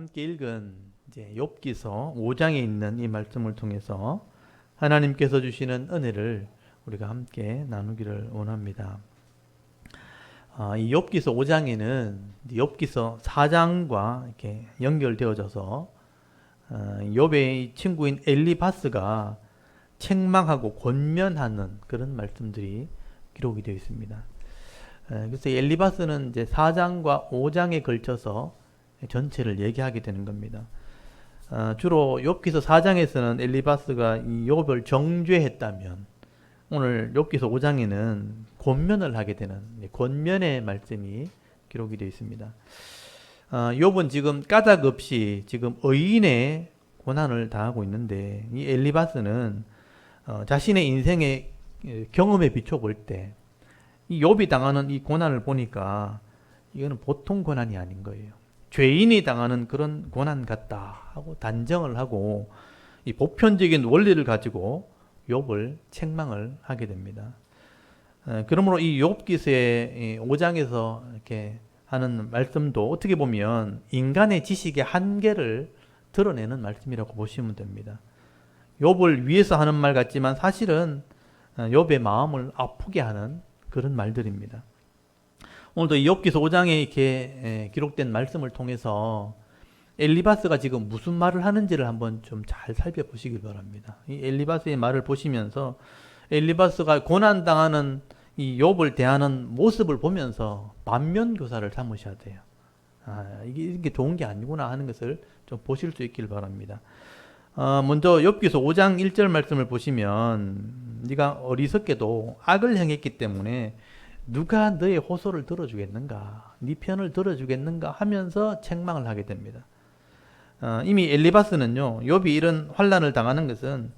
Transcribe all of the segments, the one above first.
함께 읽은 이제 욥기서 5장에 있는 이 말씀을 통해서 하나님께서 주시는 은혜를 우리가 함께 나누기를 원합니다. 이 욥기서 5장에는 욥기서 4장과 이렇게 연결되어져서 욥의 친구인 엘리바스가 책망하고 권면하는 그런 말씀들이 기록이 되어 있습니다. 그래서 엘리바스는 이제 4장과 5장에 걸쳐서 전체를 얘기하게 되는 겁니다. 주로 욥기서 4장에서는 엘리바스가 이 욥을 정죄했다면 오늘 욥기서 5장에는 권면을 하게 되는 권면의 말씀이 기록이 되어 있습니다. 욥은 지금 까닭 없이 지금 의인의 고난을 당하고 있는데 이 엘리바스는 자신의 인생의 경험에 비춰볼 때 이 욥이 당하는 이 고난을 보니까 이거는 보통 고난이 아닌 거예요. 죄인이 당하는 그런 고난 같다 하고 단정을 하고 이 보편적인 원리를 가지고 욥을 책망을 하게 됩니다. 그러므로 이 욥기서의 5장에서 이렇게 하는 말씀도 어떻게 보면 인간의 지식의 한계를 드러내는 말씀이라고 보시면 됩니다. 욥을 위해서 하는 말 같지만 사실은 욥의 마음을 아프게 하는 그런 말들입니다. 오늘도 이 욥기서 5장에 이렇게 기록된 말씀을 통해서 엘리바스가 지금 무슨 말을 하는지를 한번 좀 잘 살펴보시길 바랍니다. 이 엘리바스의 말을 보시면서 엘리바스가 고난당하는 이 욥을 대하는 모습을 보면서 반면교사를 삼으셔야 돼요. 이게 좋은 게 아니구나 하는 것을 좀 보실 수 있길 바랍니다. 먼저 욥기서 5장 1절 말씀을 보시면 네가 어리석게도 악을 행했기 때문에 누가 너의 호소를 들어주겠는가, 네 편을 들어주겠는가 하면서 책망을 하게 됩니다. 이미 엘리바스는요, 욥이 이런 환난을 당하는 것은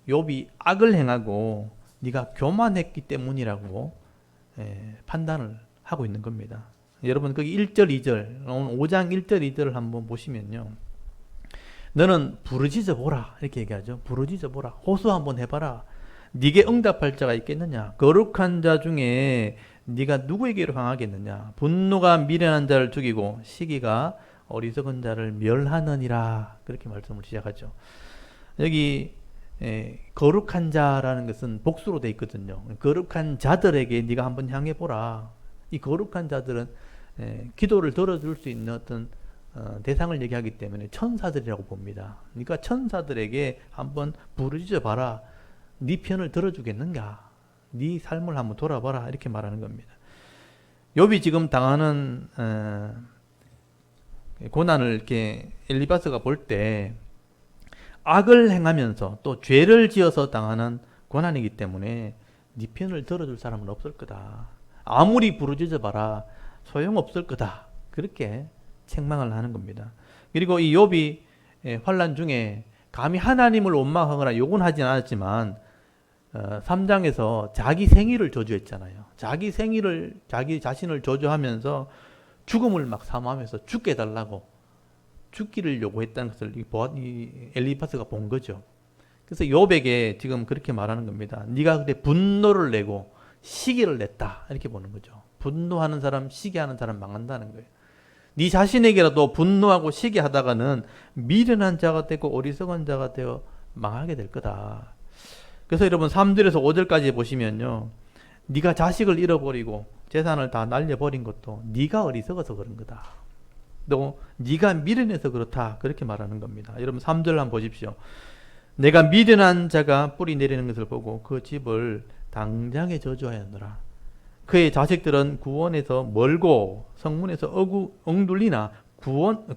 욥이 악을 행하고 네가 교만했기 때문이라고 판단을 하고 있는 겁니다. 여러분 거기 1절 2절 5장 1절 2절을 한번 보시면요, 너는 부르짖어 보라 이렇게 얘기하죠. 부르짖어 보라, 호소 한번 해봐라. 네게 응답할 자가 있겠느냐? 거룩한 자 중에 네가 누구에게로 향하겠느냐? 분노가 미련한 자를 죽이고 시기가 어리석은 자를 멸하느니라. 그렇게 말씀을 시작하죠. 여기 거룩한 자라는 것은 복수로 되어 있거든요. 거룩한 자들에게 네가 한번 향해 보라. 이 거룩한 자들은 기도를 들어줄 수 있는 어떤 대상을 얘기하기 때문에 천사들이라고 봅니다. 그러니까 천사들에게 한번 부르짖어 봐라. 네 편을 들어주겠는가? 네 삶을 한번 돌아봐라. 이렇게 말하는 겁니다. 욥이 지금 당하는 고난을 이렇게 엘리바스가 볼 때 악을 행하면서 또 죄를 지어서 당하는 고난이기 때문에 네 편을 들어줄 사람은 없을 거다. 아무리 부르짖어 봐라. 소용없을 거다. 그렇게 책망을 하는 겁니다. 그리고 이 욥이 환난 중에 감히 하나님을 원망하거나 욕은 하진 않았지만 3장에서 자기 생일을 저주했잖아요. 자기 자신을 저주하면서 죽음을 막 사모하면서 죽게 해달라고 죽기를 요구했다는 것을 이 엘리바스가 본 거죠. 그래서 욥에게 지금 그렇게 말하는 겁니다. 네가 그때 분노를 내고 시기를 냈다 이렇게 보는 거죠. 분노하는 사람, 시기하는 사람 망한다는 거예요. 네 자신에게라도 분노하고 시기하다가는 미련한 자가 되고 어리석은 자가 되어 망하게 될 거다. 그래서 여러분 3절에서 5절까지 보시면요, 네가 자식을 잃어버리고 재산을 다 날려버린 것도 네가 어리석어서 그런 거다. 또 네가 미련해서 그렇다. 그렇게 말하는 겁니다. 여러분 3절 한번 보십시오. 내가 미련한 자가 뿌리 내리는 것을 보고 그 집을 당장에 저주하였노라. 그의 자식들은 구원에서 멀고 성문에서 엉둘리나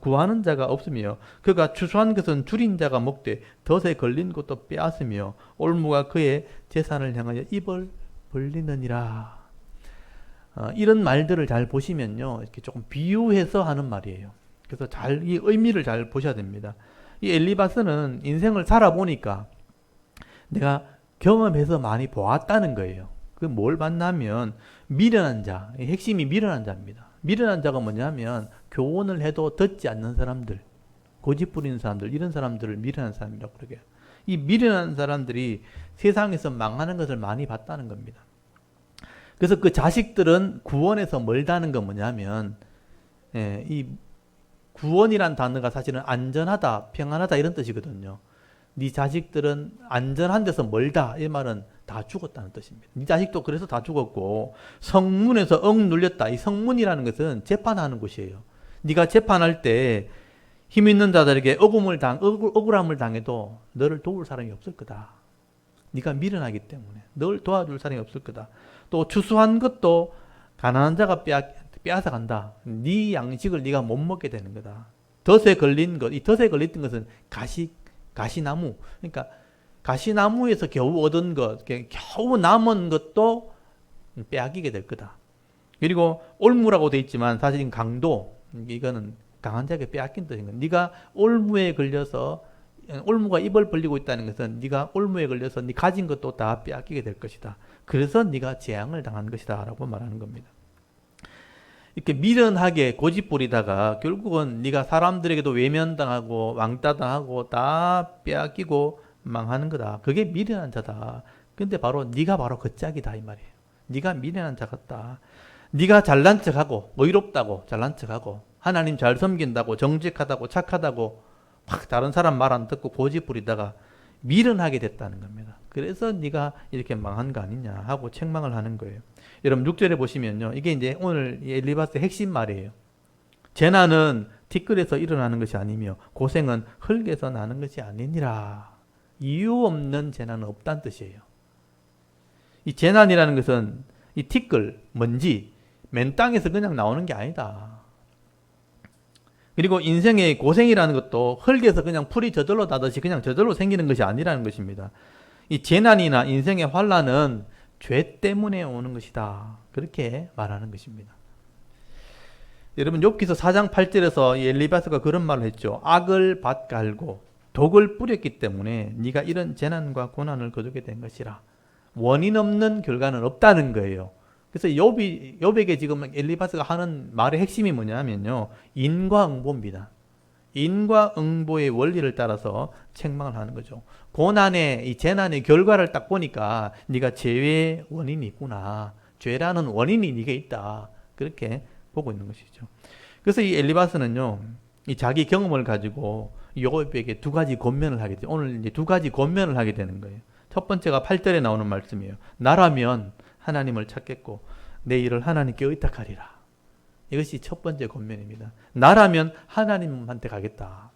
구하는 자가 없으며 그가 추수한 것은 줄인 자가 먹되 덫에 걸린 것도 빼앗으며 올무가 그의 재산을 향하여 입을 벌리느니라. 이런 말들을 잘 보시면요, 이렇게 조금 비유해서 하는 말이에요. 그래서 이 의미를 잘 보셔야 됩니다. 이 엘리바스는 인생을 살아보니까 내가 경험해서 많이 보았다는 거예요. 그 뭘 봤냐면 미련한 자, 핵심이 미련한 자입니다. 미련한 자가 뭐냐면 교훈을 해도 듣지 않는 사람들, 고집 부리는 사람들, 이런 사람들을 미련한 사람이라고 그러게요. 이 미련한 사람들이 세상에서 망하는 것을 많이 봤다는 겁니다. 그래서 그 자식들은 구원에서 멀다는 건 뭐냐면 이 구원이란 단어가 사실은 안전하다, 평안하다 이런 뜻이거든요. 네 자식들은 안전한 데서 멀다 이 말은 다 죽었다는 뜻입니다. 네 자식도 그래서 다 죽었고 성문에서 억눌렸다. 이 성문이라는 것은 재판하는 곳이에요. 네가 재판할 때 힘 있는 자들에게 억울함을 당해도 너를 도울 사람이 없을 거다. 네가 미련하기 때문에 널 도와줄 사람이 없을 거다. 또 추수한 것도 가난한 자가 빼앗아 간다. 네 양식을 네가 못 먹게 되는 거다. 덫에 걸린 것, 이 덫에 걸렸던 것은 가시나무. 그러니까 가시나무에서 겨우 얻은 것, 겨우 남은 것도 빼앗기게 될 거다. 그리고 올무라고 돼 있지만 사실은 강도, 이거는 강한 자에게 빼앗긴 뜻인 거야. 네가 올무에 걸려서 올무가 입을 벌리고 있다는 것은 네가 올무에 걸려서 네 가진 것도 다 빼앗기게 될 것이다. 그래서 네가 재앙을 당한 것이다 라고 말하는 겁니다. 이렇게 미련하게 고집부리다가 결국은 네가 사람들에게도 외면당하고 왕따당하고 다 빼앗기고 망하는 거다. 그게 미련한 자다. 근데 바로 네가 바로 그 짝이다 이 말이에요. 네가 미련한 자 같다. 네가 잘난 척하고 의롭다고 잘난 척하고 하나님 잘 섬긴다고 정직하다고 착하다고 막 다른 사람 말 안 듣고 고집 부리다가 미련하게 됐다는 겁니다. 그래서 네가 이렇게 망한 거 아니냐 하고 책망을 하는 거예요. 여러분 6절에 보시면요. 이게 이제 오늘 엘리바스의 핵심 말이에요. 재난은 티끌에서 일어나는 것이 아니며 고생은 흙에서 나는 것이 아니니라. 이유 없는 재난은 없다는 뜻이에요. 이 재난이라는 것은 이 티끌, 먼지, 맨 땅에서 그냥 나오는 게 아니다. 그리고 인생의 고생이라는 것도 흙에서 그냥 풀이 저절로 나듯이 그냥 저절로 생기는 것이 아니라는 것입니다. 이 재난이나 인생의 환난은 죄 때문에 오는 것이다. 그렇게 말하는 것입니다. 여러분 욥기서 4장 8절에서 엘리바스가 그런 말을 했죠. 악을 밭갈고 독을 뿌렸기 때문에 네가 이런 재난과 고난을 거두게 된 것이라. 원인 없는 결과는 없다는 거예요. 그래서 욥에게 지금 엘리바스가 하는 말의 핵심이 뭐냐면요. 인과응보입니다. 인과응보의 원리를 따라서 책망을 하는 거죠. 고난의 이 재난의 결과를 딱 보니까 네가 죄의 원인이 있구나. 죄라는 원인이 네게 있다. 그렇게 보고 있는 것이죠. 그래서 이 엘리바스는요. 이 자기 경험을 가지고 욥에게 두 가지 권면을 하게 돼요. 오늘 이제 두 가지 권면을 하게 되는 거예요. 첫 번째가 8절에 나오는 말씀이에요. 나라면 하나님을 찾겠고 내 일을 하나님께 의탁하리라. 이것이 첫 번째 권면입니다. 나라면 하나님한테 가겠다.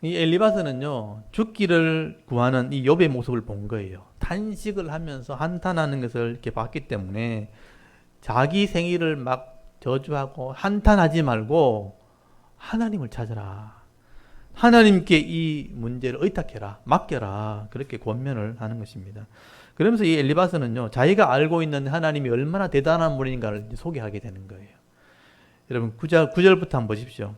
이 엘리바스는요. 죽기를 구하는 이 욥의 모습을 본 거예요. 탄식을 하면서 한탄하는 것을 이렇게 봤기 때문에 자기 생일을 막 저주하고 한탄하지 말고 하나님을 찾아라. 하나님께 이 문제를 의탁해라. 맡겨라. 그렇게 권면을 하는 것입니다. 그러면서 이 엘리바스는요. 자기가 알고 있는 하나님이 얼마나 대단한 분인가를 소개하게 되는 거예요. 여러분 9절부터 한번 보십시오.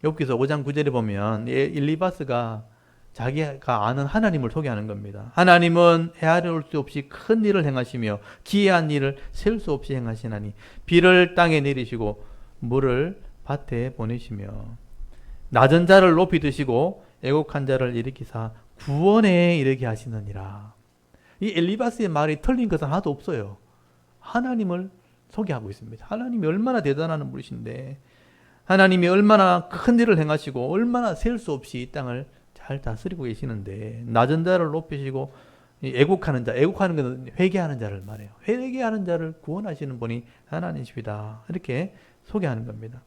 욥기서 5장 9절에 보면 엘리바스가 자기가 아는 하나님을 소개하는 겁니다. 하나님은 헤아릴 수 없이 큰 일을 행하시며 기이한 일을 셀 수 없이 행하시나니 비를 땅에 내리시고 물을 밭에 보내시며 낮은 자를 높이 드시고 애곡한 자를 일으키사 구원에 이르게 하시느니라. 이 엘리바스의 말이 틀린 것은 하나도 없어요. 하나님을 소개하고 있습니다. 하나님이 얼마나 대단한 분이신데 하나님이 얼마나 큰 일을 행하시고 얼마나 셀 수 없이 이 땅을 잘 다스리고 계시는데 낮은 자를 높이시고 애곡하는 자, 애곡하는 것은 회개하는 자를 말해요. 회개하는 자를 구원하시는 분이 하나님이시다. 이렇게 소개하는 겁니다.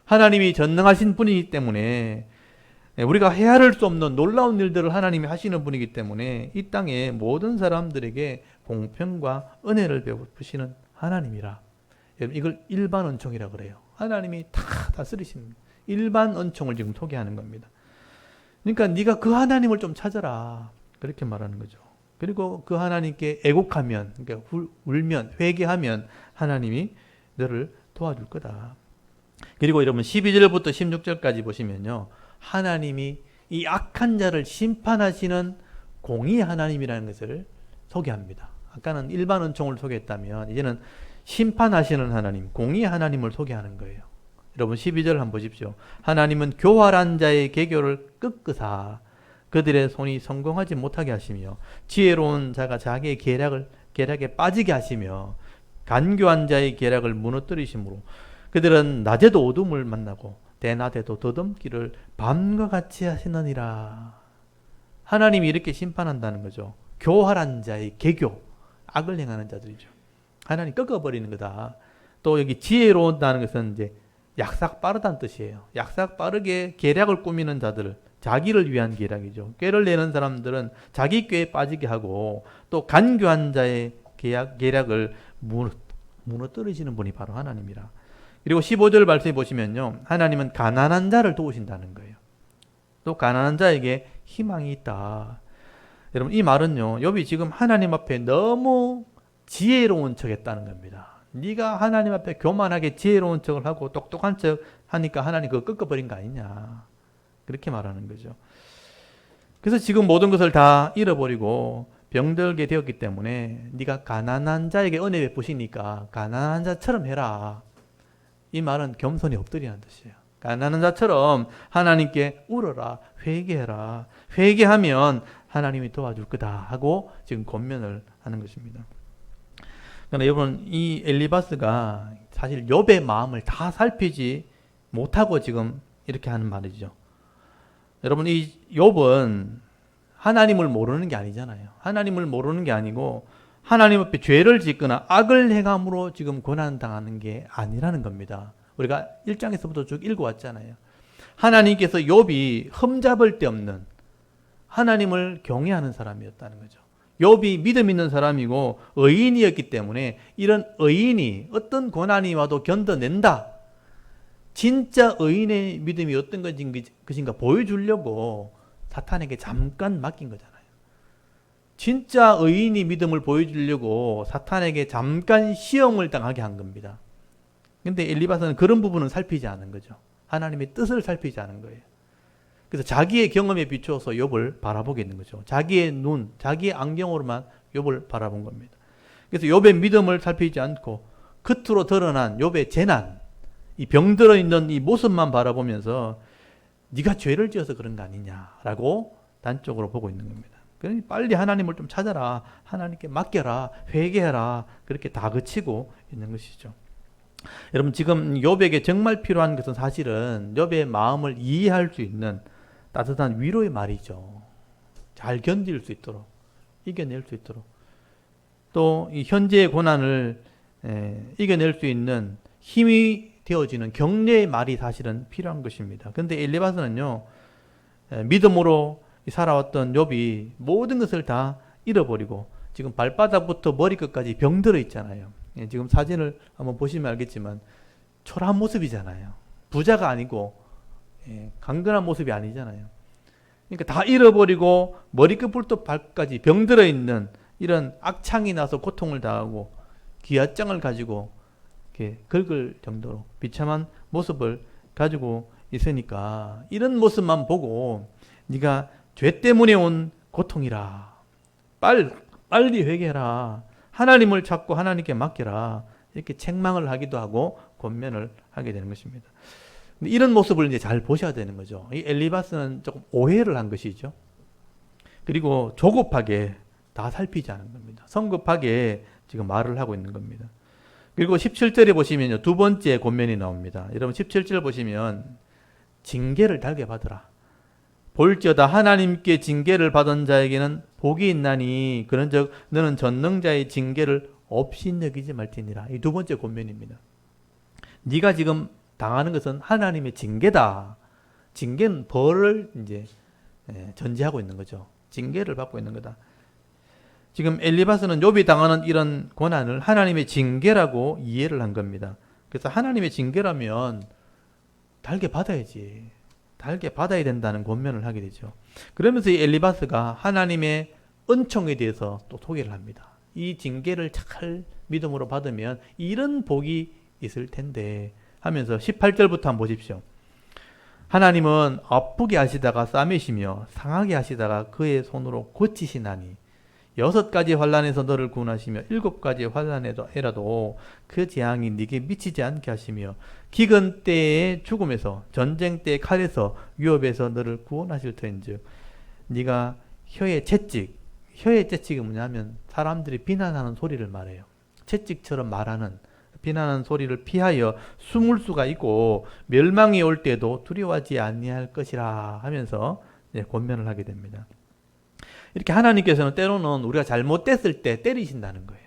하나님이 전능하신 분이기 때문에 우리가 헤아릴 수 없는 놀라운 일들을 하나님이 하시는 분이기 때문에 이 땅의 모든 사람들에게 공평과 은혜를 베푸시는 하나님이라. 여러분 이걸 일반 은총이라고 그래요. 하나님이 다 다스리시는 일반 은총을 지금 소개하는 겁니다. 그러니까 네가 그 하나님을 좀 찾아라. 그렇게 말하는 거죠. 그리고 그 하나님께 애곡하면, 그러니까 울면, 회개하면 하나님이 너를 도와줄 거다. 그리고 여러분 12절부터 16절까지 보시면요. 하나님이 이 악한 자를 심판하시는 공의 하나님이라는 것을 소개합니다. 아까는 일반 은총을 소개했다면 이제는 심판하시는 하나님, 공의 하나님을 소개하는 거예요. 여러분 12절 한번 보십시오. 하나님은 교활한 자의 계교를 끄끄사 그들의 손이 성공하지 못하게 하시며 지혜로운 자가 자기의 계략에 빠지게 하시며 간교한 자의 계략을 무너뜨리심으로 그들은 낮에도 어둠을 만나고 대낮에도 더듬기를 밤과 같이 하시느니라. 하나님이 이렇게 심판한다는 거죠. 교활한 자의 개교, 악을 행하는 자들이죠. 하나님 꺾어버리는 거다. 또 여기 지혜로운다는 것은 이제 약삭 빠르다는 뜻이에요. 약삭 빠르게 계략을 꾸미는 자들, 자기를 위한 계략이죠. 꾀를 내는 사람들은 자기 꾀에 빠지게 하고, 또 간교한 자의 계략을 무너뜨리시는 분이 바로 하나님이라. 그리고 15절 말씀해 보시면요, 하나님은 가난한 자를 도우신다는 거예요. 또 가난한 자에게 희망이 있다. 여러분, 이 말은요, 욥이 지금 하나님 앞에 너무 지혜로운 척 했다는 겁니다. 네가 하나님 앞에 교만하게 지혜로운 척을 하고 똑똑한 척 하니까 하나님 그거 꺾어버린 거 아니냐, 그렇게 말하는 거죠. 그래서 지금 모든 것을 다 잃어버리고 병들게 되었기 때문에 네가 가난한 자에게 은혜 베푸시니까 가난한 자처럼 해라. 이 말은 겸손히 엎드리는 뜻이에요. 가난한 자처럼 하나님께 울어라, 회개해라. 회개하면 하나님이 도와줄 거다 하고 지금 권면을 하는 것입니다. 그러나 여러분, 이 엘리바스가 사실 욥의 마음을 다 살피지 못하고 지금 이렇게 하는 말이죠. 여러분, 이 욥은 하나님을 모르는 게 아니잖아요. 하나님을 모르는 게 아니고 하나님 앞에 죄를 짓거나 악을 행함으로 지금 고난당하는 게 아니라는 겁니다. 우리가 1장에서부터 쭉 읽어왔잖아요. 하나님께서 욥이 흠잡을 데 없는 하나님을 경외하는 사람이었다는 거죠. 욥이 믿음 있는 사람이고 의인이었기 때문에 이런 의인이 어떤 고난이 와도 견뎌낸다. 진짜 의인의 믿음이 어떤 것인가 보여주려고 사탄에게 잠깐 맡긴 거잖아요. 진짜 의인이 믿음을 보여주려고 사탄에게 잠깐 시험을 당하게 한 겁니다. 근데 엘리바스는 그런 부분은 살피지 않은 거죠. 하나님의 뜻을 살피지 않은 거예요. 그래서 자기의 경험에 비추어서 욥을 바라보게 있는 거죠. 자기의 눈, 자기의 안경으로만 욥을 바라본 겁니다. 그래서 욥의 믿음을 살피지 않고 겉으로 드러난 욥의 재난, 이 병들어 있는 이 모습만 바라보면서 네가 죄를 지어서 그런 거 아니냐라고 단적으로 보고 있는 겁니다. 그러니 빨리 하나님을 좀 찾아라, 하나님께 맡겨라, 회개해라, 그렇게 다그치고 있는 것이죠. 여러분, 지금 욥에게 정말 필요한 것은 사실은 욥의 마음을 이해할 수 있는 따뜻한 위로의 말이죠. 잘 견딜 수 있도록, 이겨낼 수 있도록, 또 이 현재의 고난을 이겨낼 수 있는 힘이 되어지는 격려의 말이 사실은 필요한 것입니다. 그런데 엘리바스는요, 믿음으로 살아왔던 욥이 모든 것을 다 잃어버리고 지금 발바닥부터 머리끝까지 병들어 있잖아요. 지금 사진을 한번 보시면 알겠지만 초라한 모습이잖아요. 부자가 아니고 강건한 모습이 아니잖아요. 그러니까 다 잃어버리고 머리끝부터 발까지 병들어 있는 이런 악창이 나서 고통을 당하고 기아장을 가지고 이렇게 긁을 정도로 비참한 모습을 가지고 있으니까 이런 모습만 보고 네가 죄 때문에 온 고통이라, 빨리 회개해라, 하나님을 찾고 하나님께 맡겨라, 이렇게 책망을 하기도 하고 권면을 하게 되는 것입니다. 이런 모습을 이제 잘 보셔야 되는 거죠. 이 엘리바스는 조금 오해를 한 것이죠. 그리고 조급하게 다 살피지 않은 겁니다. 성급하게 지금 말을 하고 있는 겁니다. 그리고 17절에 보시면요, 두 번째 권면이 나옵니다. 여러분 17절 보시면 징계를 달게 받으라. 볼지어다 하나님께 징계를 받은 자에게는 복이 있나니 그런즉 너는 전능자의 징계를 없이 여기지 말지니라. 이 두 번째 권면입니다. 네가 지금 당하는 것은 하나님의 징계다. 징계는 벌을 이제 전제하고 있는 거죠. 징계를 받고 있는 거다. 지금 엘리바스는 욥이 당하는 이런 고난을 하나님의 징계라고 이해를 한 겁니다. 그래서 하나님의 징계라면 달게 받아야지, 달게 받아야 된다는 권면을 하게 되죠. 그러면서 이 엘리바스가 하나님의 은총에 대해서 또 소개를 합니다. 이 징계를 잘 믿음으로 받으면 이런 복이 있을 텐데 하면서 18절부터 한번 보십시오. 하나님은 아프게 하시다가 싸매시며 상하게 하시다가 그의 손으로 고치시나니 6가지 환난에서 너를 구원하시며 7가지 환난에라도 그 재앙이 네게 미치지 않게 하시며 기근 때의 죽음에서 전쟁 때의 칼에서 위협에서 너를 구원하실 터인즉 네가 혀의 채찍이 뭐냐면 사람들이 비난하는 소리를 말해요. 채찍처럼 말하는 비난하는 소리를 피하여 숨을 수가 있고 멸망이 올 때도 두려워하지 아니할 것이라 하면서 권면을 하게 됩니다. 이렇게 하나님께서는 때로는 우리가 잘못됐을 때 때리신다는 거예요.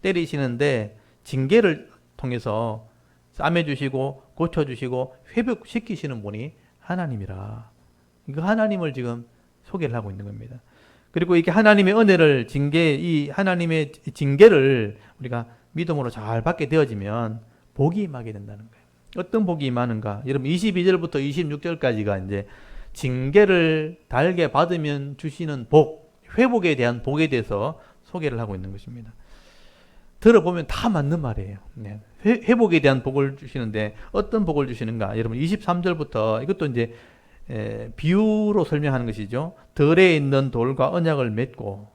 때리시는데 징계를 통해서 싸매주시고 고쳐주시고 회복시키시는 분이 하나님이라. 이거 하나님을 지금 소개를 하고 있는 겁니다. 그리고 이게 하나님의 은혜를 이 하나님의 징계를 우리가 믿음으로 잘 받게 되어지면 복이 임하게 된다는 거예요. 어떤 복이 임하는가? 여러분 22절부터 26절까지가 이제 징계를 달게 받으면 주시는 복, 회복에 대한 복에 대해서 소개를 하고 있는 것입니다. 들어보면 다 맞는 말이에요. 네. 회복에 대한 복을 주시는데 어떤 복을 주시는가? 여러분 23절부터 이것도 이제 비유로 설명하는 것이죠. 덜에 있는 돌과 언약을 맺고,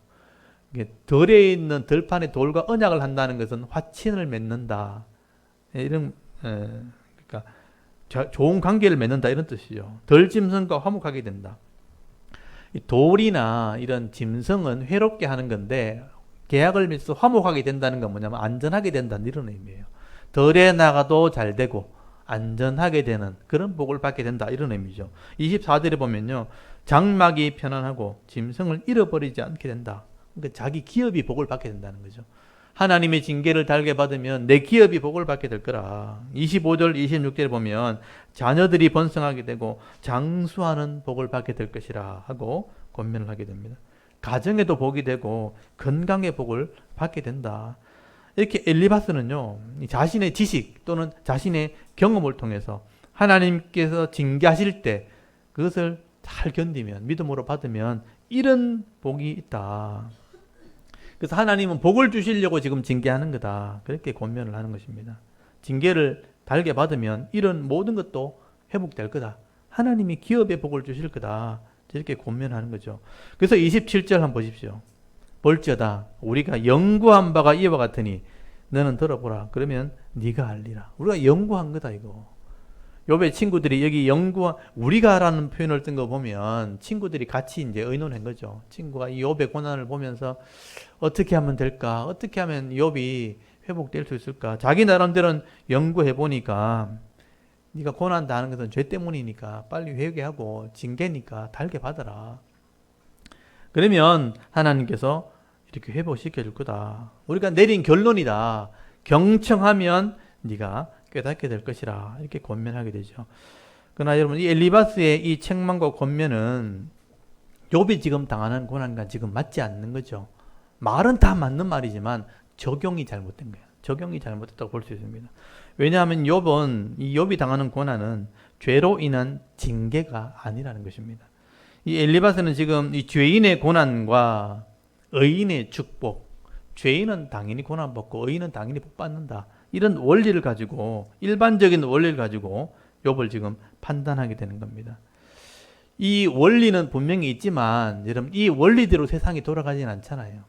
덜에 있는 들판에 돌과 언약을 한다는 것은 화친을 맺는다. 이런 그러니까 좋은 관계를 맺는다 이런 뜻이죠. 덜 짐승과 화목하게 된다. 돌이나 이런 짐승은 회롭게 하는 건데 계약을 맺어서 화목하게 된다는 건 뭐냐면 안전하게 된다는 이런 의미예요. 덜에 나가도 잘 되고 안전하게 되는 그런 복을 받게 된다 이런 의미죠. 24절에 보면요. 장막이 편안하고 짐승을 잃어버리지 않게 된다. 그러니까 자기 기업이 복을 받게 된다는 거죠. 하나님의 징계를 달게 받으면 내 기업이 복을 받게 될 거라. 25절 26절에 보면 자녀들이 번성하게 되고 장수하는 복을 받게 될 것이라 하고 권면을 하게 됩니다. 가정에도 복이 되고 건강의 복을 받게 된다. 이렇게 엘리바스는요, 자신의 지식 또는 자신의 경험을 통해서 하나님께서 징계하실 때 그것을 잘 견디면, 믿음으로 받으면 이런 복이 있다. 그래서 하나님은 복을 주시려고 지금 징계하는 거다. 그렇게 권면을 하는 것입니다. 징계를 달게 받으면 이런 모든 것도 회복될 거다. 하나님이 기업에 복을 주실 거다. 이렇게 권면하는 거죠. 그래서 27절 한번 보십시오. 볼지어다 우리가 연구한 바가 이와 같으니 너는 들어보라. 그러면 네가 알리라. 우리가 연구한 거다 이거. 욥의 친구들이 여기 우리가라는 표현을 쓴 거 보면 친구들이 같이 이제 의논한 거죠. 친구가 이 욥의 고난을 보면서 어떻게 하면 될까? 어떻게 하면 욥이 회복될 수 있을까? 자기 나름대로는 연구해 보니까 네가 고난 당하는 것은 죄 때문이니까 빨리 회개하고 징계니까 달게 받아라. 그러면 하나님께서 이렇게 회복시켜 줄 거다. 우리가 내린 결론이다. 경청하면 네가 깨닫게 될 것이라 이렇게 권면하게 되죠. 그러나 여러분 이 엘리바스의 이 책망과 권면은 욥이 지금 당하는 고난과 지금 맞지 않는 거죠. 말은 다 맞는 말이지만 적용이 잘못된 거예요. 적용이 잘못됐다고 볼 수 있습니다. 왜냐하면 욥이 당하는 고난은 죄로 인한 징계가 아니라는 것입니다. 이 엘리바스는 지금 이 죄인의 고난과 의인의 축복, 죄인은 당연히 고난받고 의인은 당연히 복받는다. 이런 원리를 가지고 일반적인 원리를 가지고 욥을 지금 판단하게 되는 겁니다. 이 원리는 분명히 있지만 여러분 이 원리대로 세상이 돌아가지는 않잖아요.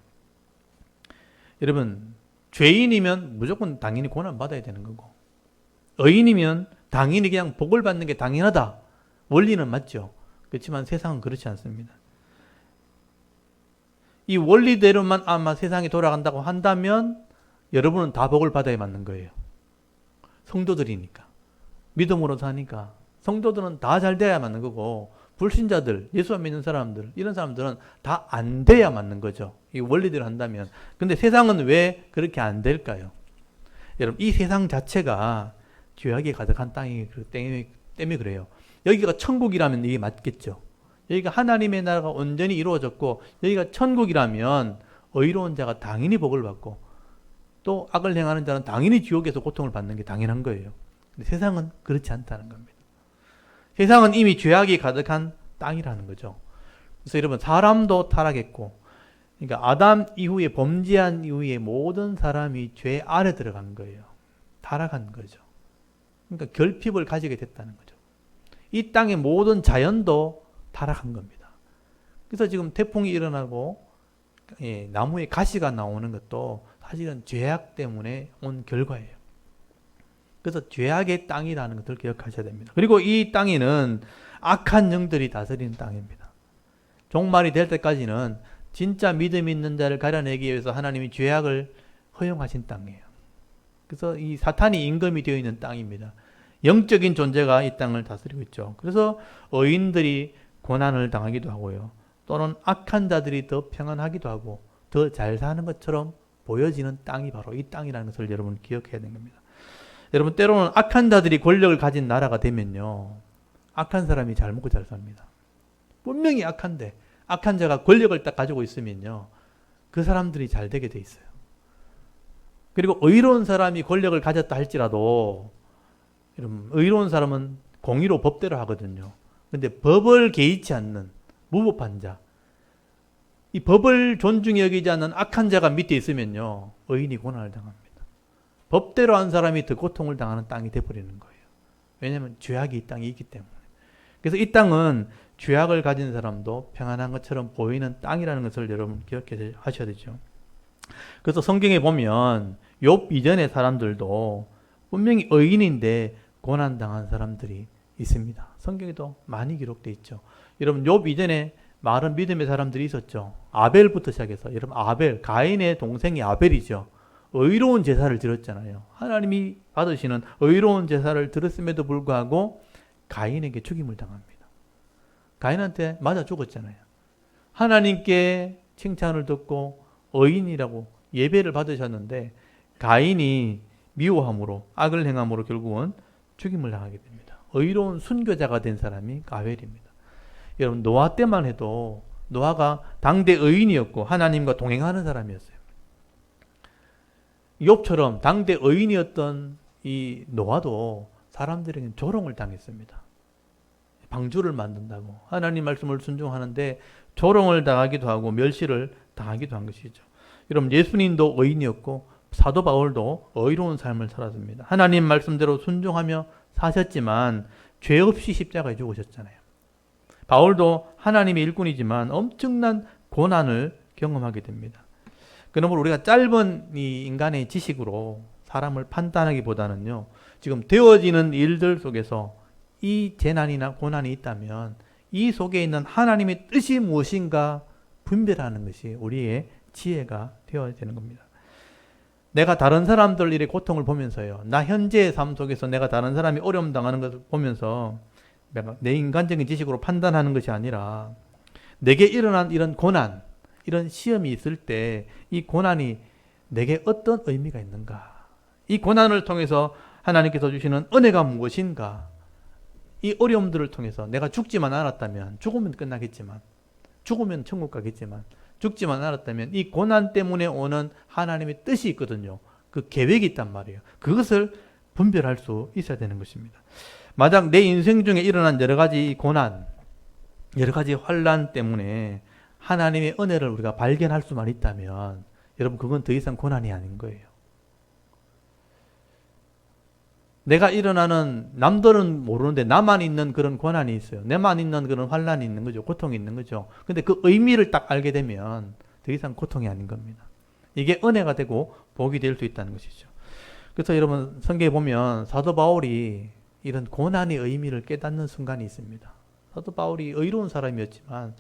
여러분 죄인이면 무조건 당연히 고난받아야 되는 거고 의인이면 당연히 그냥 복을 받는 게 당연하다. 원리는 맞죠. 그렇지만 세상은 그렇지 않습니다. 이 원리대로만 아마 세상이 돌아간다고 한다면 여러분은 다 복을 받아야 맞는 거예요. 성도들이니까. 믿음으로 사니까. 성도들은 다 잘 돼야 맞는 거고 불신자들, 예수 안 믿는 사람들, 이런 사람들은 다 안 돼야 맞는 거죠. 이 원리대로 한다면. 근데 세상은 왜 그렇게 안 될까요? 여러분, 이 세상 자체가 죄악이 가득한 땅이기 때문에 그래요. 여기가 천국이라면 이게 맞겠죠. 여기가 하나님의 나라가 온전히 이루어졌고 여기가 천국이라면 의로운 자가 당연히 복을 받고 또 악을 행하는 자는 당연히 지옥에서 고통을 받는 게 당연한 거예요. 근데 세상은 그렇지 않다는 겁니다. 세상은 이미 죄악이 가득한 땅이라는 거죠. 그래서 여러분 사람도 타락했고 그러니까 아담 이후에 범죄한 이후에 모든 사람이 죄 아래 들어간 거예요. 타락한 거죠. 그러니까 결핍을 가지게 됐다는 거죠. 이 땅의 모든 자연도 타락한 겁니다. 그래서 지금 태풍이 일어나고 나무에 가시가 나오는 것도 사실은 죄악 때문에 온 결과예요. 그래서 죄악의 땅이라는 것을 기억하셔야 됩니다. 그리고 이 땅에는 악한 영들이 다스리는 땅입니다. 종말이 될 때까지는 진짜 믿음 있는 자를 가려내기 위해서 하나님이 죄악을 허용하신 땅이에요. 그래서 이 사탄이 임금이 되어 있는 땅입니다. 영적인 존재가 이 땅을 다스리고 있죠. 그래서 의인들이 고난을 당하기도 하고요. 또는 악한 자들이 더 평안하기도 하고 더 잘 사는 것처럼 보여지는 땅이 바로 이 땅이라는 것을 여러분 기억해야 되는 겁니다. 여러분 때로는 악한 자들이 권력을 가진 나라가 되면요. 악한 사람이 잘 먹고 잘 삽니다. 분명히 악한데 악한 자가 권력을 딱 가지고 있으면요. 그 사람들이 잘 되게 돼 있어요. 그리고 의로운 사람이 권력을 가졌다 할지라도 의로운 사람은 공의로 법대로 하거든요. 근데 법을 개의치 않는 무법한 자, 이 법을 존중히 여기지 않는 악한 자가 밑에 있으면요. 의인이 고난을 당합니다. 법대로 한 사람이 더 고통을 당하는 땅이 되어버리는 거예요. 왜냐하면 죄악이 이 땅에 있기 때문에. 그래서 이 땅은 죄악을 가진 사람도 평안한 것처럼 보이는 땅이라는 것을 여러분 기억해 하셔야 되죠. 그래서 성경에 보면 욥 이전의 사람들도 분명히 의인인데 고난당한 사람들이 있습니다. 성경에도 많이 기록되어 있죠. 여러분 욥 이전에 많은 믿음의 사람들이 있었죠. 아벨부터 시작해서 여러분 아벨, 가인의 동생이 아벨이죠. 의로운 제사를 드렸잖아요. 하나님이 받으시는 의로운 제사를 드렸음에도 불구하고 가인에게 죽임을 당합니다. 가인한테 맞아 죽었잖아요. 하나님께 칭찬을 듣고 의인이라고 예배를 받으셨는데 가인이 미워함으로 악을 행함으로 결국은 죽임을 당하게 됩니다. 의로운 순교자가 된 사람이 아벨입니다. 여러분 노아 때만 해도 노아가 당대 의인이었고 하나님과 동행하는 사람이었어요. 욥처럼 당대 의인이었던 이 노아도 사람들에게 조롱을 당했습니다. 방주를 만든다고 하나님 말씀을 순종하는데 조롱을 당하기도 하고 멸시를 당하기도 한 것이죠. 여러분 예수님도 의인이었고 사도 바울도 의로운 삶을 살았습니다. 하나님 말씀대로 순종하며 사셨지만 죄 없이 십자가에 죽으셨잖아요. 바울도 하나님의 일꾼이지만 엄청난 고난을 경험하게 됩니다. 그러므로 우리가 짧은 이 인간의 지식으로 사람을 판단하기보다는요, 지금 되어지는 일들 속에서 이 재난이나 고난이 있다면 이 속에 있는 하나님의 뜻이 무엇인가 분별하는 것이 우리의 지혜가 되어야 되는 겁니다. 내가 다른 사람들 일의 고통을 보면서요, 나 현재의 삶 속에서 내가 다른 사람이 어려움 당하는 것을 보면서 내 인간적인 지식으로 판단하는 것이 아니라 내게 일어난 이런 고난, 이런 시험이 있을 때 이 고난이 내게 어떤 의미가 있는가? 이 고난을 통해서 하나님께서 주시는 은혜가 무엇인가? 이 어려움들을 통해서 내가 죽지만 않았다면, 죽으면 끝나겠지만, 죽으면 천국 가겠지만, 죽지만 않았다면 이 고난 때문에 오는 하나님의 뜻이 있거든요. 그 계획이 있단 말이에요. 그것을 분별할 수 있어야 되는 것입니다. 만약 내 인생 중에 일어난 여러 가지 고난, 여러 가지 환난 때문에 하나님의 은혜를 우리가 발견할 수만 있다면 여러분 그건 더 이상 고난이 아닌 거예요. 내가 일어나는 남들은 모르는데 나만 있는 그런 고난이 있어요. 내만 있는 그런 환난이 있는 거죠. 고통이 있는 거죠. 근데 그 의미를 딱 알게 되면 더 이상 고통이 아닌 겁니다. 이게 은혜가 되고 복이 될 수 있다는 것이죠. 그래서 여러분 성경에 보면 사도 바울이 이런 고난의 의미를 깨닫는 순간이 있습니다. 사도 바울이 의로운 사람이었지만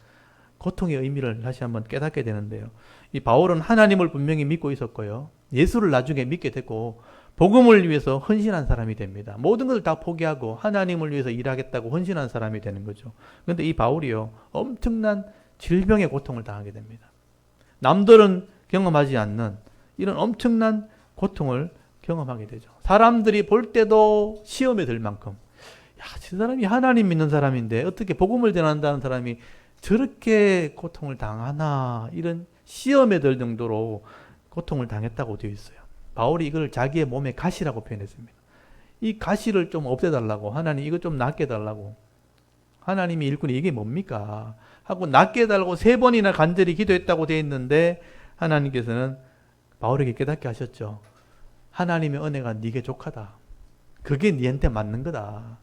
고통의 의미를 다시 한번 깨닫게 되는데요. 이 바울은 하나님을 분명히 믿고 있었고요. 예수를 나중에 믿게 됐고 복음을 위해서 헌신한 사람이 됩니다. 모든 것을 다 포기하고 하나님을 위해서 일하겠다고 헌신한 사람이 되는 거죠. 그런데 이 바울이요, 엄청난 질병의 고통을 당하게 됩니다. 남들은 경험하지 않는 이런 엄청난 고통을 경험하게 되죠. 사람들이 볼 때도 시험에 들 만큼, 야, 저 사람이 하나님 믿는 사람인데 어떻게 복음을 전한다는 사람이 저렇게 고통을 당하나, 이런 시험에 들 정도로 고통을 당했다고 되어 있어요. 바울이 이걸 자기의 몸에 가시라고 표현했습니다. 이 가시를 좀 없애달라고, 하나님 이거 좀 낫게 해달라고. 하나님이 일꾼이 이게 뭡니까? 하고 낫게 해달라고 3번이나 간절히 기도했다고 되어 있는데 하나님께서는 바울에게 깨닫게 하셨죠. 하나님의 은혜가 네게 족하다. 그게 네한테 맞는 거다.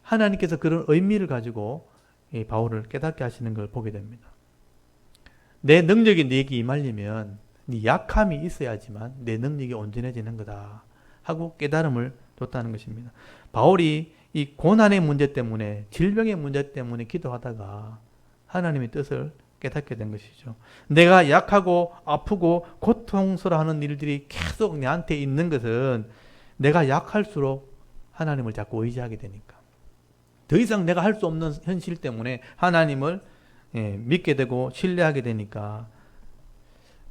하나님께서 그런 의미를 가지고 이 바울을 깨닫게 하시는 걸 보게 됩니다. 내 능력이 네게 임하려면 네 약함이 있어야지만 내 능력이 온전해지는 거다 하고 깨달음을 줬다는 것입니다. 바울이 이 고난의 문제 때문에, 질병의 문제 때문에 기도하다가 하나님의 뜻을 깨닫게 된 것이죠. 내가 약하고 아프고 고통스러워하는 일들이 계속 내한테 있는 것은 내가 약할수록 하나님을 자꾸 의지하게 되니까. 더 이상 내가 할 수 없는 현실 때문에 하나님을 믿게 되고 신뢰하게 되니까.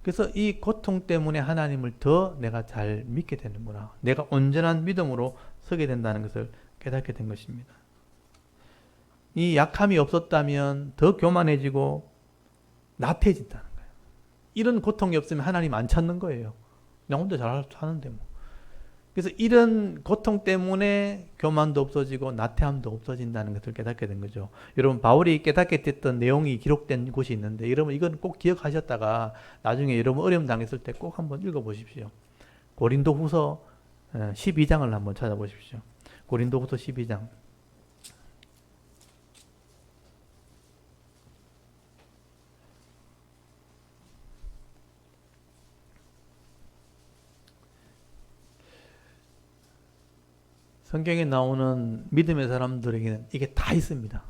그래서 이 고통 때문에 하나님을 더 내가 잘 믿게 되는구나. 내가 온전한 믿음으로 서게 된다는 것을 깨닫게 된 것입니다. 이 약함이 없었다면 더 교만해지고 나태해진다는 거예요. 이런 고통이 없으면 하나님 안 찾는 거예요. 그냥 혼자 잘 사는데 뭐. 그래서 이런 고통 때문에 교만도 없어지고 나태함도 없어진다는 것을 깨닫게 된 거죠. 여러분 바울이 깨닫게 됐던 내용이 기록된 곳이 있는데 여러분 이건 꼭 기억하셨다가 나중에 여러분 어려움 당했을 때 꼭 한번 읽어보십시오. 고린도후서 12장을 한번 찾아보십시오. 고린도후서 12장. 성경에 나오는 믿음의 사람들에게는 이게 다 있습니다.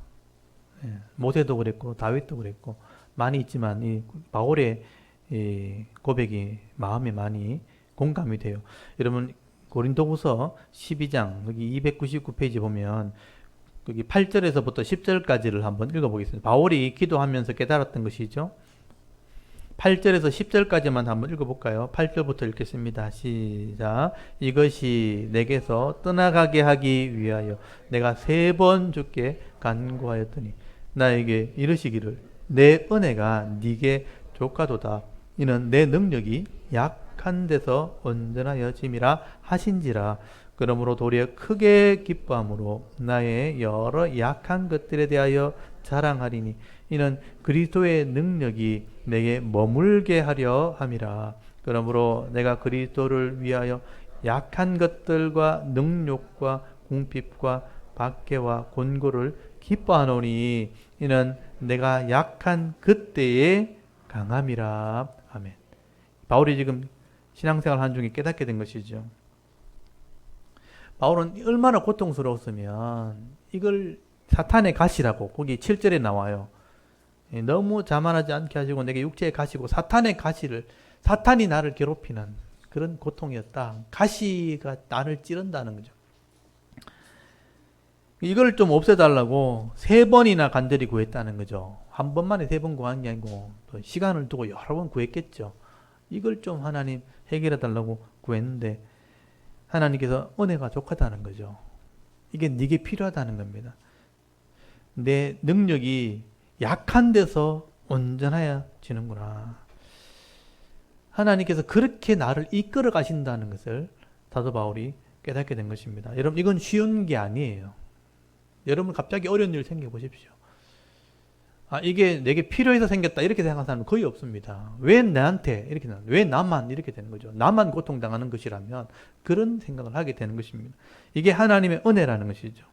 모세도 그랬고 다윗도 그랬고 많이 있지만 이 바울의 이 고백이 마음에 많이 공감이 돼요. 여러분 고린도후서 12장 여기 299페이지 보면 여기 8절에서부터 10절까지를 한번 읽어보겠습니다. 바울이 기도하면서 깨달았던 것이죠. 8절에서 10절까지만 한번 읽어볼까요? 8절부터 읽겠습니다. 시작. 이것이 내게서 떠나가게 하기 위하여 내가 3번 주께 간구하였더니 나에게 이르시기를 내 은혜가 네게 족하도다. 이는 내 능력이 약한 데서 온전하여짐이라 하신지라. 그러므로 도리어 크게 기뻐함으로 나의 여러 약한 것들에 대하여 자랑하리니 이는 그리스도의 능력이 내게 머물게 하려 함이라. 그러므로 내가 그리스도를 위하여 약한 것들과 능욕과 궁핍과 박해와 곤고를 기뻐하노니 이는 내가 약한 그때의 강함이라. 아멘. 바울이 지금 신앙생활 한 중에 깨닫게 된 것이죠. 바울은 얼마나 고통스러웠으면 이걸 사탄의 가시라고 거기 7절에 나와요. 너무 자만하지 않게 하시고 내게 육체의 가시고 사탄의 가시를 사탄이 나를 괴롭히는 그런 고통이었다. 가시가 나를 찌른다는 거죠. 이걸 좀 없애달라고 3번이나 간절히 구했다는 거죠. 한 번만에 3번 구한 게 아니고 또 시간을 두고 여러 번 구했겠죠. 이걸 좀 하나님 해결해달라고 구했는데 하나님께서 은혜가 족하다는 거죠. 이게 네게 필요하다는 겁니다. 내 능력이 약한 데서 온전해지는구나. 하나님께서 그렇게 나를 이끌어 가신다는 것을 사도 바울이 깨닫게 된 것입니다. 여러분 이건 쉬운 게 아니에요. 여러분 갑자기 어려운 일 생겨보십시오. 이게 내게 필요해서 생겼다 이렇게 생각하는 사람은 거의 없습니다. 왜 나한테 이렇게 왜 나만 이렇게 되는 거죠. 나만 고통당하는 것이라면 그런 생각을 하게 되는 것입니다. 이게 하나님의 은혜라는 것이죠.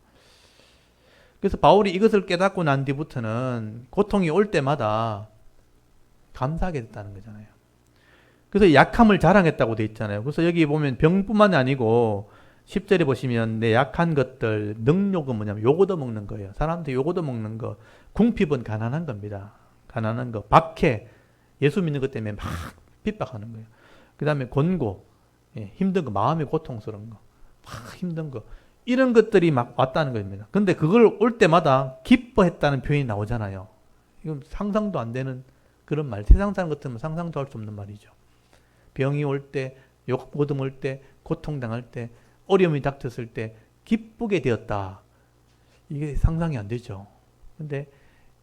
그래서 바울이 이것을 깨닫고 난 뒤부터는 고통이 올 때마다 감사하게 됐다는 거잖아요. 그래서 약함을 자랑했다고 돼 있잖아요. 그래서 여기 보면 병뿐만 아니고 10절에 보시면 내 약한 것들, 능욕은 뭐냐면 요거도 먹는 거예요. 사람들이 요거도 먹는 거. 궁핍은 가난한 겁니다. 가난한 거. 박해, 예수 믿는 것 때문에 막 핍박하는 거예요. 그 다음에 곤고, 힘든 거, 마음이 고통스러운 거, 막 힘든 거. 이런 것들이 막 왔다는 겁니다. 근데 그걸 올 때마다 기뻐했다는 표현이 나오잖아요. 이건 상상도 안 되는 그런 말. 세상 사람 같으면 상상도 할 수 없는 말이죠. 병이 올 때, 욕고등 올 때, 고통당할 때, 어려움이 닥쳤을 때 기쁘게 되었다. 이게 상상이 안 되죠. 근데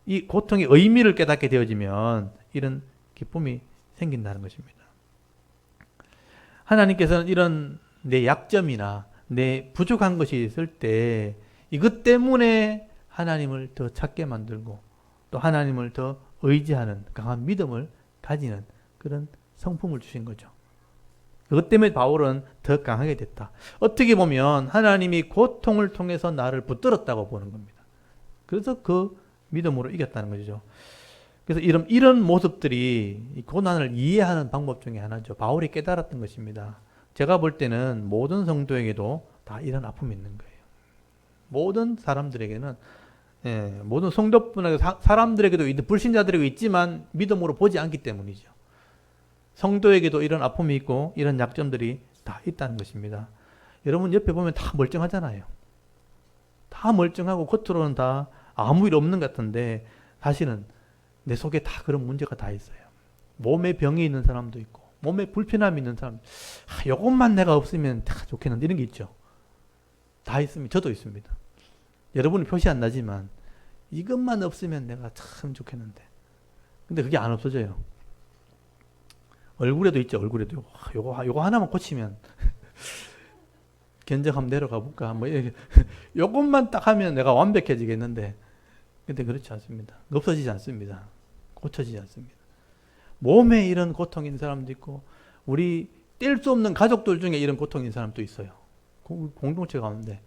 이 고통의 의미를 깨닫게 되어지면 이런 기쁨이 생긴다는 것입니다. 하나님께서는 이런 내 약점이나 내 부족한 것이 있을 때 이것 때문에 하나님을 더 찾게 만들고 또 하나님을 더 의지하는 강한 믿음을 가지는 그런 성품을 주신 거죠. 그것 때문에 바울은 더 강하게 됐다. 어떻게 보면 하나님이 고통을 통해서 나를 붙들었다고 보는 겁니다. 그래서 그 믿음으로 이겼다는 거죠. 그래서 이런 모습들이 고난을 이해하는 방법 중에 하나죠. 바울이 깨달았던 것입니다. 제가 볼 때는 모든 성도에게도 다 이런 아픔이 있는 거예요. 모든 사람들에게는 예, 모든 성도뿐만 아니라 사람들에게도 불신자들에게도 있지만 믿음으로 보지 않기 때문이죠. 성도에게도 이런 아픔이 있고 이런 약점들이 다 있다는 것입니다. 여러분 옆에 보면 다 멀쩡하잖아요. 다 멀쩡하고 겉으로는 다 아무 일 없는 것 같은데 사실은 내 속에 다 그런 문제가 다 있어요. 몸에 병이 있는 사람도 있고 몸에 불편함이 있는 사람, 이것만 내가 없으면 다 좋겠는데 이런 게 있죠. 다 있습니다. 저도 있습니다. 여러분은 표시 안 나지만 이것만 없으면 내가 참 좋겠는데 근데 그게 안 없어져요. 얼굴에도 있죠. 얼굴에도 요거 하나만 고치면 견적 한번 내려가 볼까 뭐 요것만 딱 하면 내가 완벽해지겠는데 근데 그렇지 않습니다. 없어지지 않습니다. 고쳐지지 않습니다. 몸에 이런 고통이 있는 사람도 있고 우리 뗄 수 없는 가족들 중에 이런 고통이 있는 사람도 있어요. 공동체 가운데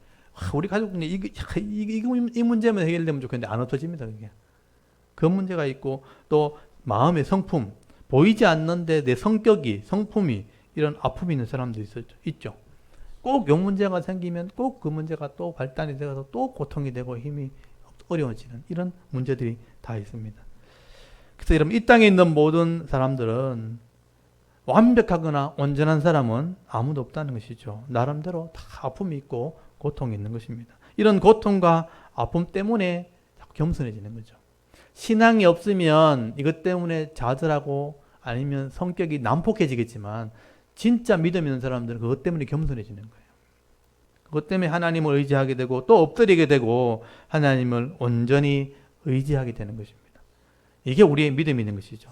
우리 가족들이 이 문제만 해결되면 좋겠는데 안 없어집니다. 그게. 그 문제가 있고 또 마음의 성품 보이지 않는데 내 성격이 성품이 이런 아픔이 있는 사람도 있죠. 꼭 요 문제가 생기면 꼭 그 문제가 또 발단이 되어서 또 고통이 되고 힘이 어려워지는 이런 문제들이 다 있습니다. 그래서 여러분 이 땅에 있는 모든 사람들은 완벽하거나 온전한 사람은 아무도 없다는 것이죠. 나름대로 다 아픔이 있고 고통이 있는 것입니다. 이런 고통과 아픔 때문에 겸손해지는 거죠. 신앙이 없으면 이것 때문에 좌절하고 아니면 성격이 난폭해지겠지만 진짜 믿음 있는 사람들은 그것 때문에 겸손해지는 거예요. 그것 때문에 하나님을 의지하게 되고 또 엎드리게 되고 하나님을 온전히 의지하게 되는 것입니다. 이게 우리의 믿음이 있는 것이죠.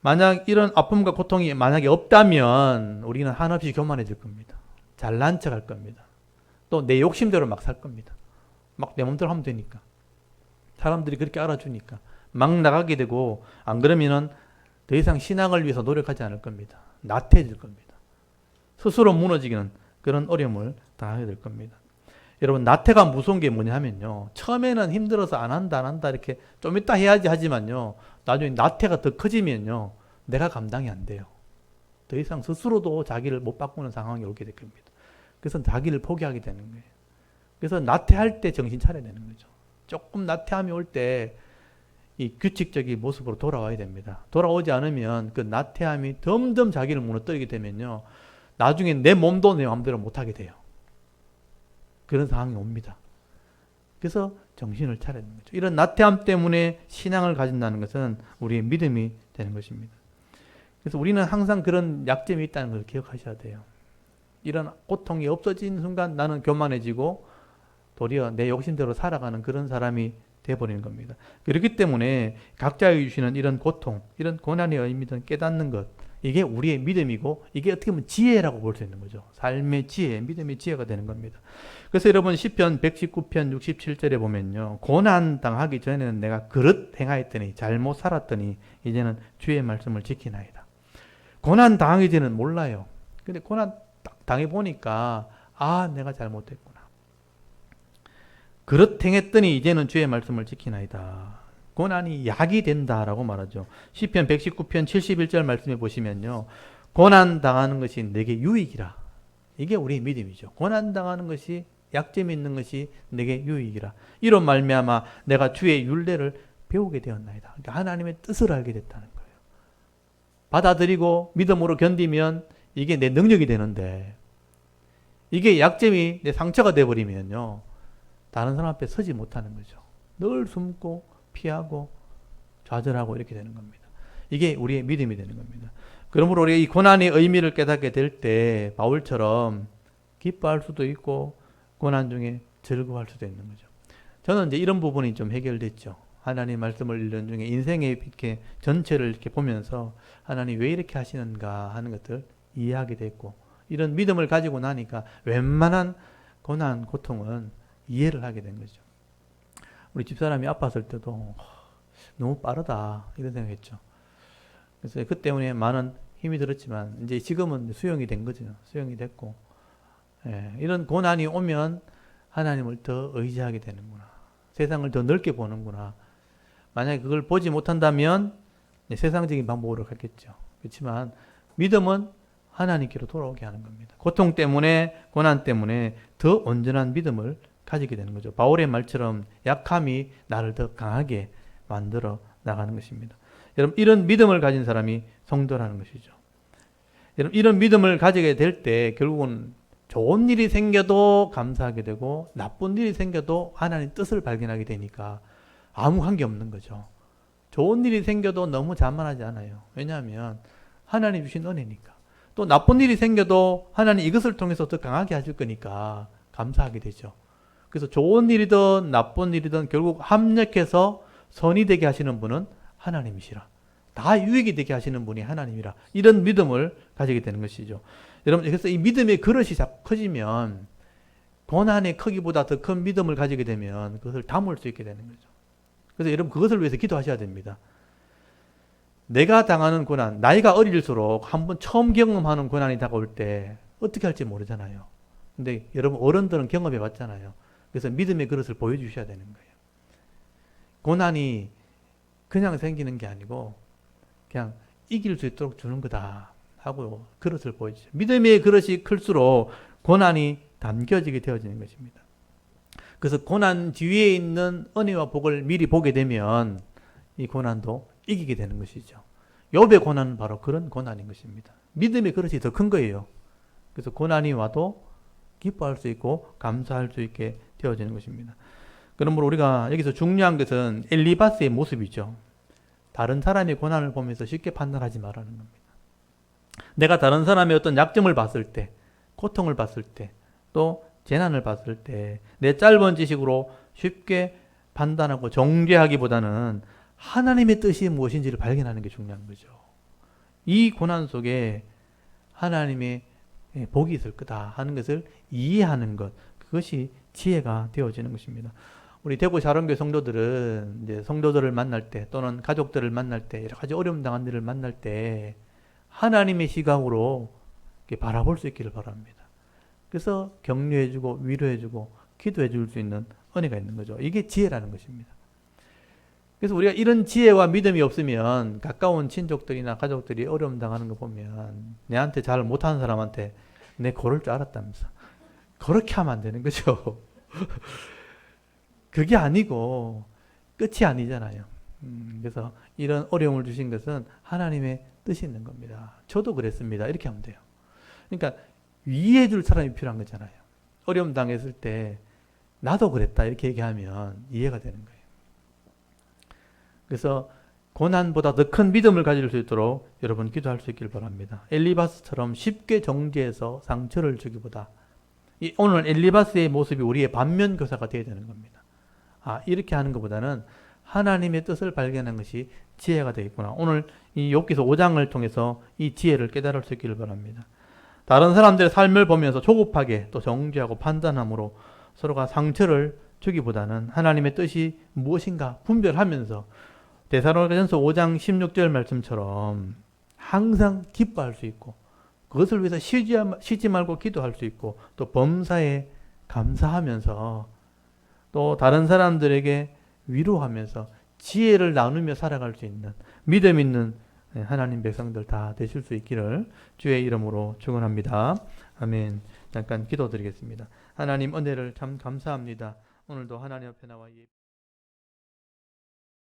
만약 이런 아픔과 고통이 만약에 없다면 우리는 한없이 교만해질 겁니다. 잘난 척 할 겁니다. 또 내 욕심대로 막 살 겁니다. 막 내 맘대로 하면 되니까. 사람들이 그렇게 알아주니까. 막 나가게 되고 안 그러면은 더 이상 신앙을 위해서 노력하지 않을 겁니다. 나태해질 겁니다. 스스로 무너지기는 그런 어려움을 당하게 될 겁니다. 여러분 나태가 무서운 게 뭐냐면요. 처음에는 힘들어서 안 한다 이렇게 좀 이따 해야지 하지만요. 나중에 나태가 더 커지면요. 내가 감당이 안 돼요. 더 이상 스스로도 자기를 못 바꾸는 상황이 오게 될 겁니다. 그래서 자기를 포기하게 되는 거예요. 그래서 나태할 때 정신 차려야 되는 거죠. 조금 나태함이 올 때 이 규칙적인 모습으로 돌아와야 됩니다. 돌아오지 않으면 그 나태함이 점점 자기를 무너뜨리게 되면요. 나중에 내 몸도 내 마음대로 못하게 돼요. 그런 상황이 옵니다. 그래서 정신을 차려야 되는 거죠. 이런 나태함 때문에 신앙을 가진다는 것은 우리의 믿음이 되는 것입니다. 그래서 우리는 항상 그런 약점이 있다는 걸 기억하셔야 돼요. 이런 고통이 없어진 순간 나는 교만해지고 도리어 내 욕심대로 살아가는 그런 사람이 되어버리는 겁니다. 그렇기 때문에 각자에게 주시는 이런 고통, 이런 고난의 의미든 깨닫는 것, 이게 우리의 믿음이고 이게 어떻게 보면 지혜라고 볼 수 있는 거죠. 삶의 지혜, 믿음의 지혜가 되는 겁니다. 그래서 여러분 시편 119편 67절에 보면요. 고난 당하기 전에는 내가 그릇 행하였더니 잘못 살았더니 이제는 주의 말씀을 지키나이다. 고난 당하기 전에는 몰라요. 근데 고난 당해보니까 내가 잘못했구나. 그릇 행했더니 이제는 주의 말씀을 지키나이다. 고난이 약이 된다라고 말하죠. 시편 119편 71절 말씀해 보시면요. 고난 당하는 것이 내게 유익이라. 이게 우리의 믿음이죠. 고난 당하는 것이 약점이 있는 것이 내게 유익이라. 이로 말미암아 내가 주의 율례를 배우게 되었나이다. 그러니까 하나님의 뜻을 알게 됐다는 거예요. 받아들이고 믿음으로 견디면 이게 내 능력이 되는데 이게 약점이 내 상처가 되어버리면요. 다른 사람 앞에 서지 못하는 거죠. 늘 숨고 피하고 좌절하고 이렇게 되는 겁니다. 이게 우리의 믿음이 되는 겁니다. 그러므로 우리가 이 고난의 의미를 깨닫게 될 때 바울처럼 기뻐할 수도 있고 고난 중에 즐거워할 수도 있는 거죠. 저는 이제 이런 부분이 좀 해결됐죠. 하나님 말씀을 읽는 중에 인생의 이렇게 전체를 이렇게 보면서 하나님 왜 이렇게 하시는가 하는 것들 이해하게 됐고 이런 믿음을 가지고 나니까 웬만한 고난, 고통은 이해를 하게 된 거죠. 우리 집사람이 아팠을 때도 너무 빠르다 이런 생각했죠. 그래서 그 때문에 많은 힘이 들었지만 이제 지금은 수용이 된 거죠. 수용이 됐고 이런 고난이 오면 하나님을 더 의지하게 되는구나. 세상을 더 넓게 보는구나. 만약에 그걸 보지 못한다면 세상적인 방법으로 갔겠죠. 그렇지만 믿음은 하나님께로 돌아오게 하는 겁니다. 고통 때문에 고난 때문에 더 온전한 믿음을 가지게 되는 거죠. 바울의 말처럼 약함이 나를 더 강하게 만들어 나가는 것입니다. 여러분, 이런 믿음을 가진 사람이 성도라는 것이죠. 여러분, 이런 믿음을 가지게 될 때 결국은 좋은 일이 생겨도 감사하게 되고 나쁜 일이 생겨도 하나님 뜻을 발견하게 되니까 아무 관계 없는 거죠. 좋은 일이 생겨도 너무 자만하지 않아요. 왜냐하면 하나님 주신 은혜니까. 또 나쁜 일이 생겨도 하나님 이것을 통해서 더 강하게 하실 거니까 감사하게 되죠. 그래서 좋은 일이든 나쁜 일이든 결국 합력해서 선이 되게 하시는 분은 하나님이시라. 다 유익이 되게 하시는 분이 하나님이라. 이런 믿음을 가지게 되는 것이죠. 여러분, 그래서 이 믿음의 그릇이 자꾸 커지면 고난의 크기보다 더 큰 믿음을 가지게 되면 그것을 담을 수 있게 되는 거죠. 그래서 여러분, 그것을 위해서 기도하셔야 됩니다. 내가 당하는 고난, 나이가 어릴수록 한번 처음 경험하는 고난이 다가올 때 어떻게 할지 모르잖아요. 근데 여러분, 어른들은 경험해 봤잖아요. 그래서 믿음의 그릇을 보여주셔야 되는 거예요. 고난이 그냥 생기는 게 아니고 그냥 이길 수 있도록 주는 거다 하고 그릇을 보여주죠. 믿음의 그릇이 클수록 고난이 담겨지게 되어지는 것입니다. 그래서 고난 뒤에 있는 은혜와 복을 미리 보게 되면 이 고난도 이기게 되는 것이죠. 욥의 고난은 바로 그런 고난인 것입니다. 믿음의 그릇이 더 큰 거예요. 그래서 고난이 와도 기뻐할 수 있고 감사할 수 있게 되어지는 것입니다. 그러므로 우리가 여기서 중요한 것은 엘리바스의 모습이죠. 다른 사람의 고난을 보면서 쉽게 판단하지 말라는 겁니다. 내가 다른 사람의 어떤 약점을 봤을 때, 고통을 봤을 때, 또 재난을 봤을 때 내 짧은 지식으로 쉽게 판단하고 정죄하기보다는 하나님의 뜻이 무엇인지를 발견하는 게 중요한 거죠. 이 고난 속에 하나님의 복이 있을 거다 하는 것을 이해하는 것, 그것이 지혜가 되어지는 것입니다. 우리 대구 샤론교회 성도들은 이제 성도들을 만날 때 또는 가족들을 만날 때 여러 가지 어려움 당한 일을 만날 때 하나님의 시각으로 바라볼 수 있기를 바랍니다. 그래서 격려해주고 위로해주고 기도해줄 수 있는 은혜가 있는 거죠. 이게 지혜라는 것입니다. 그래서 우리가 이런 지혜와 믿음이 없으면 가까운 친족들이나 가족들이 어려움 당하는 거 보면 내한테 잘 못하는 사람한테 내 고를 줄 알았다면서 그렇게 하면 안 되는 거죠. 그게 아니고 끝이 아니잖아요. 그래서 이런 어려움을 주신 것은 하나님의 뜻이 있는 겁니다. 저도 그랬습니다. 이렇게 하면 돼요. 그러니까 이해해 줄 사람이 필요한 거잖아요. 어려움 당했을 때 나도 그랬다 이렇게 얘기하면 이해가 되는 거예요. 그래서 고난보다 더 큰 믿음을 가질 수 있도록 여러분 기도할 수 있길 바랍니다. 엘리바스처럼 쉽게 정죄해서 상처를 주기보다 오늘 엘리바스의 모습이 우리의 반면교사가 되어야 되는 겁니다. 이렇게 하는 것보다는 하나님의 뜻을 발견한 것이 지혜가 되겠구나. 오늘 이 욥기서 5장을 통해서 이 지혜를 깨달을 수 있기를 바랍니다. 다른 사람들의 삶을 보면서 조급하게 또 정죄하고 판단함으로 서로가 상처를 주기보다는 하나님의 뜻이 무엇인가 분별하면서 데살로니가전서 5장 16절 말씀처럼 항상 기뻐할 수 있고 그것을 위해서 쉬지 말고 기도할 수 있고 또 범사에 감사하면서 또 다른 사람들에게 위로하면서 지혜를 나누며 살아갈 수 있는 믿음 있는 하나님 백성들 다 되실 수 있기를 주의 이름으로 축원합니다. 아멘. 잠깐 기도드리겠습니다. 하나님 은혜를 참 감사합니다. 오늘도 하나님 앞에 나와